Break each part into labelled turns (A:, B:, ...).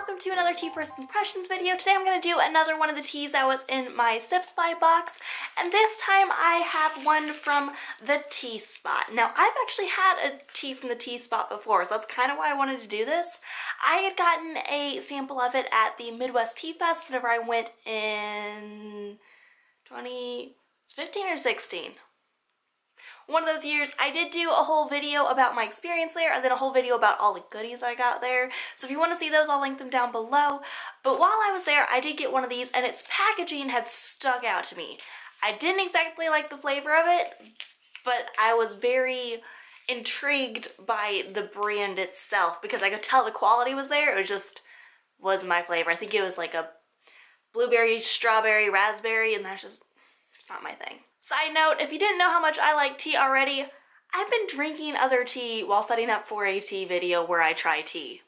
A: welcome to another tea first impressions video. Today I'm going to do another one of the teas that was in my STEEPWARE box, and this time I have one from the Tea Spot. Now I've actually had a tea from the Tea Spot before, so that's kind of why I wanted to do this. I had gotten a sample of it at the Midwest Tea Fest whenever I went in 2015 or 16. One of those years. I did do a whole video about my experience there and then a whole video about all the goodies I got there. So if you want to see those, I'll link them down below. But while I was there, I did get one of these and its packaging had stuck out to me. I didn't exactly like the flavor of it, but I was very intrigued by the brand itself because I could tell the quality was there. It just was my flavor. I think it was like a blueberry, strawberry, raspberry, and that's just, it's not my thing. Side note, if you didn't know how much I like tea already, I've been drinking other tea while setting up for a tea video where I try tea.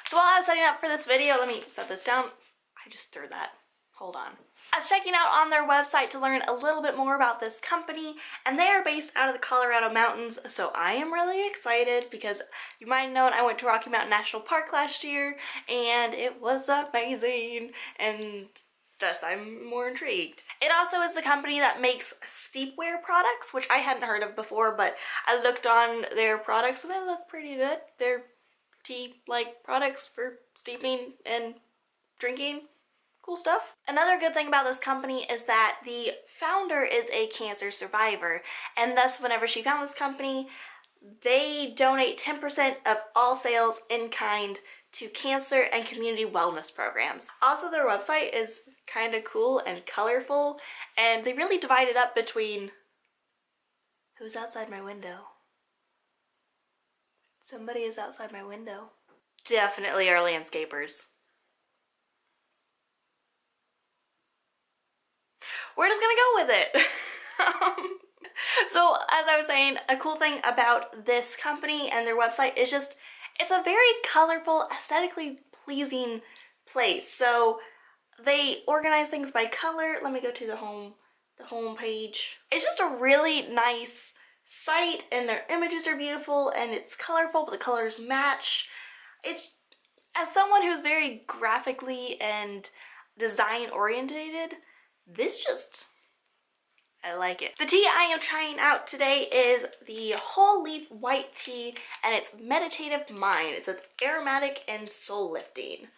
A: So while I was setting up for this video, let me set this down. I just threw that. Hold on. I was checking out on their website to learn a little bit more about this company, and they are based out of the Colorado mountains, so I am really excited because you might have known I went to Rocky Mountain National Park last year, and it was amazing, and thus I'm more intrigued. It also is the company that makes STEEPWARE products, which I hadn't heard of before, but I looked on their products and they look pretty good. They're tea-like products for steeping and drinking. Cool stuff. Another good thing about this company is that the founder is a cancer survivor, and thus whenever she found this company, they donate 10% of all sales in kind to cancer and community wellness programs. Also, their website is kind of cool and colorful, and they really divide it up between who's outside my window. Somebody is outside my window. Definitely our landscapers. We're just gonna go with it. So as I was saying, a cool thing about this company and their website is just it's a very colorful, aesthetically pleasing place. So they organize things by color. Let me go to the home page. It's just a really nice site, and their images are beautiful, and it's colorful, but the colors match. It's, as someone who's very graphically and design orientated, this just, I like it. The tea I am trying out today is the whole leaf white tea, and it's Meditative Mind. It says aromatic and soul lifting.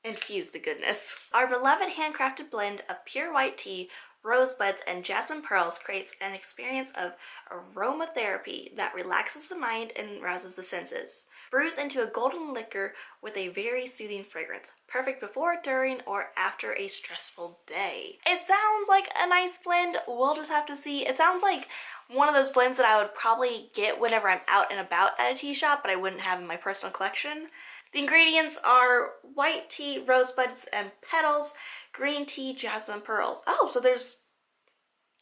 A: Infuse the goodness. Our beloved handcrafted blend of pure white tea, rosebuds, and jasmine pearls creates an experience of aromatherapy that relaxes the mind and rouses the senses. Brews into a golden liquor with a very soothing fragrance, perfect before, during, or after a stressful day. It sounds like a nice blend. We'll just have to see. It sounds like one of those blends that I would probably get whenever I'm out and about at a tea shop, but I wouldn't have in my personal collection. The ingredients are white tea, rosebuds and petals, green tea, jasmine pearls. Oh, so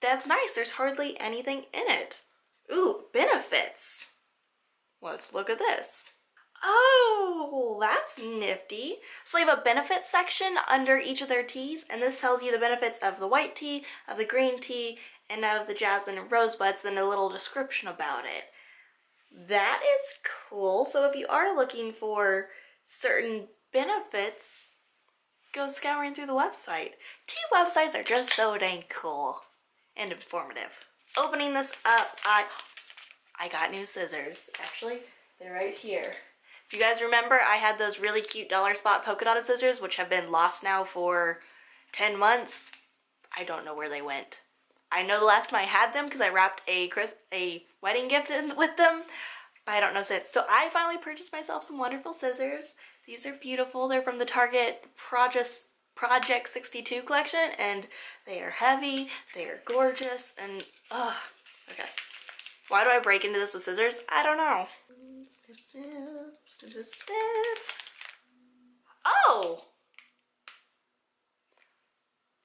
A: that's nice. There's hardly anything in it. Ooh, benefits. Let's look at this. Oh, that's nifty. So they have a benefits section under each of their teas, and this tells you the benefits of the white tea, of the green tea, and of the jasmine and rosebuds, then a little description about it. That is cool. So if you are looking for certain benefits, go scouring through the website. Tea websites are just so dang cool and informative. Opening this up, I got new scissors. Actually, they're right here. If you guys remember, I had those really cute dollar spot polka dotted scissors, which have been lost now for 10 months. I don't know where they went. I know the last time I had them because I wrapped a wedding gift in with them, but I don't know since. So I finally purchased myself some wonderful scissors. These are beautiful. They're from the Target Project 62 collection, and they are heavy, they are gorgeous, and okay. Why do I break into this with scissors? I don't know. Snip, snip, snip, snip, snip. Oh!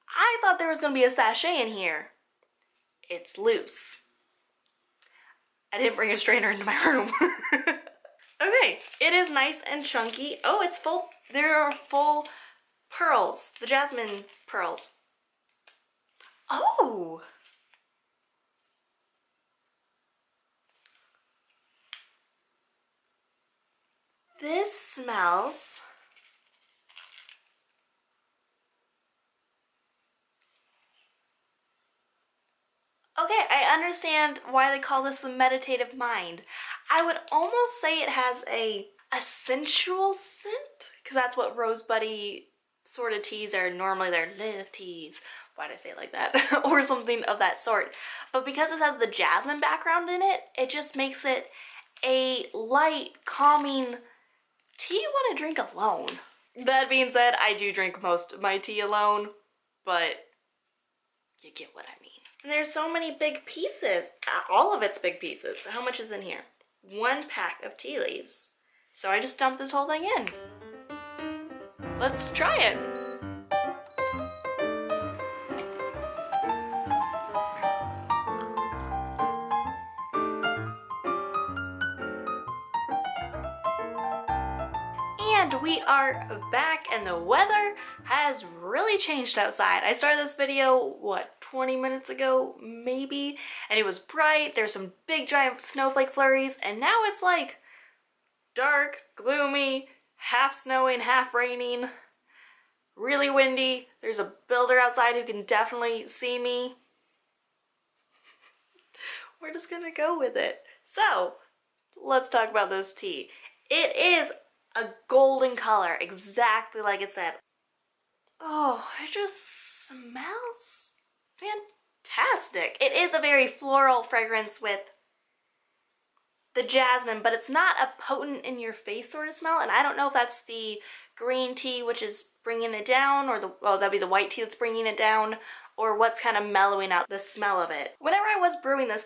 A: I thought there was gonna be a sachet in here. It's loose. I didn't bring a strainer into my room. Okay, it is nice and chunky. Oh, it's full. There are full pearls, the jasmine pearls. Oh! This smells... Okay, I understand why they call this the meditative mind. I would almost say it has a sensual scent, because that's what rosebuddy sort of teas are. Normally they're live teas. Why did I say it like that? Or something of that sort. But because it has the jasmine background in it, it just makes it a light, calming tea you want to drink alone. That being said, I do drink most of my tea alone, but you get what I mean. And there's so many big pieces. All of it's big pieces. So how much is in here? 1 pack of tea leaves. So I just dumped this whole thing in. Let's try it. And we are back, and the weather has really changed outside. I started this video, what, 20 minutes ago, maybe? And it was bright, there's some big giant snowflake flurries, and now it's like dark, gloomy, half snowing, half raining, really windy. There's a builder outside who can definitely see me. We're just gonna go with it. So, let's talk about this tea. It is a golden color, exactly like it said. Oh, it just smells fantastic. It is a very floral fragrance with the jasmine, but it's not a potent in your face sort of smell, and I don't know if that's the green tea which is bringing it down, or that'd be the white tea that's bringing it down, or what's kind of mellowing out the smell of it. Whenever I was brewing this,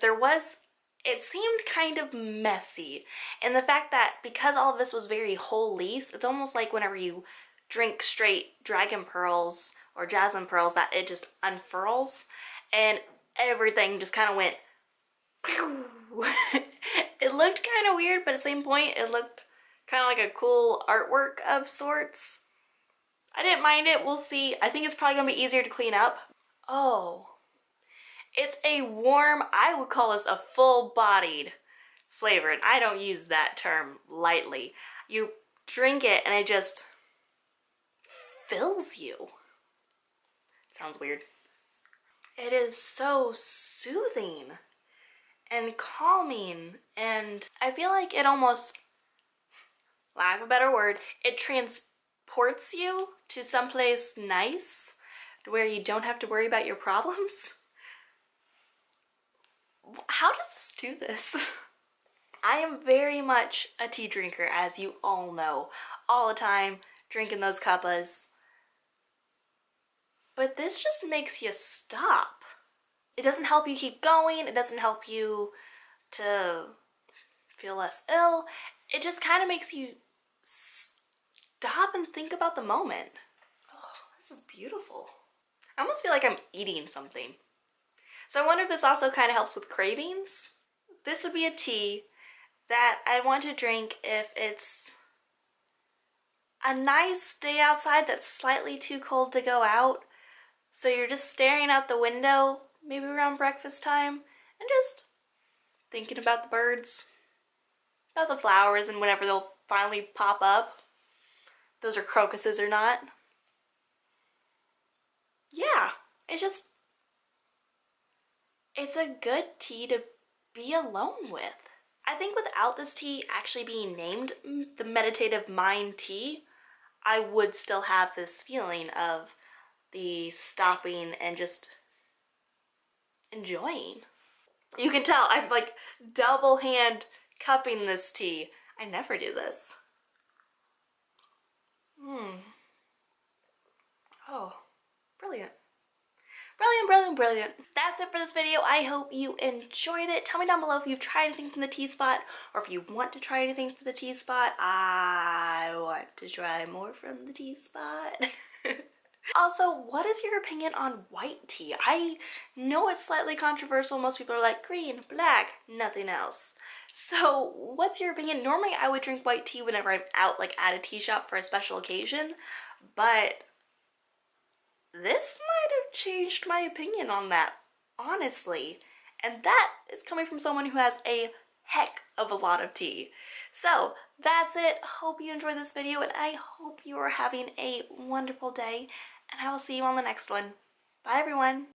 A: it seemed kind of messy. And the fact that because all of this was very whole leaves, it's almost like whenever you drink straight dragon pearls or jasmine pearls, that it just unfurls and everything just kind of went It looked kind of weird, but at the same point it looked kind of like a cool artwork of sorts. I didn't mind it. We'll see. I think it's probably gonna be easier to clean up. Oh, it's a warm, I would call this a full-bodied flavor, and I don't use that term lightly. You drink it and it just fills you. Sounds weird. It is so soothing and calming, and I feel like it almost, lack of a better word, it transports you to someplace nice where you don't have to worry about your problems. How does this do this? I am very much a tea drinker, as you all know, all the time, drinking those cuppas. But this just makes you stop. It doesn't help you keep going, it doesn't help you to feel less ill. It just kind of makes you stop and think about the moment. Oh, this is beautiful. I almost feel like I'm eating something. So I wonder if this also kind of helps with cravings. This would be a tea that I want to drink if it's a nice day outside that's slightly too cold to go out. So you're just staring out the window, maybe around breakfast time, and just thinking about the birds, about the flowers, and whenever they'll finally pop up. Those are crocuses or not. Yeah, it's a good tea to be alone with. I think without this tea actually being named the Meditative Mind Tea, I would still have this feeling of the stopping and just enjoying. You can tell I'm like double hand cupping this tea. I never do this. Oh, brilliant. Brilliant, brilliant, brilliant. That's it for this video. I hope you enjoyed it. Tell me down below if you've tried anything from the Tea Spot, or if you want to try anything from the Tea Spot. I want to try more from the Tea Spot. Also, what is your opinion on white tea? I know it's slightly controversial. Most people are like green, black, nothing else. So what's your opinion? Normally I would drink white tea whenever I'm out like at a tea shop for a special occasion, but this might have changed my opinion on that, honestly. And that is coming from someone who has a heck of a lot of tea. So that's it. Hope you enjoyed this video, and I hope you are having a wonderful day, and I will see you on the next one. Bye everyone.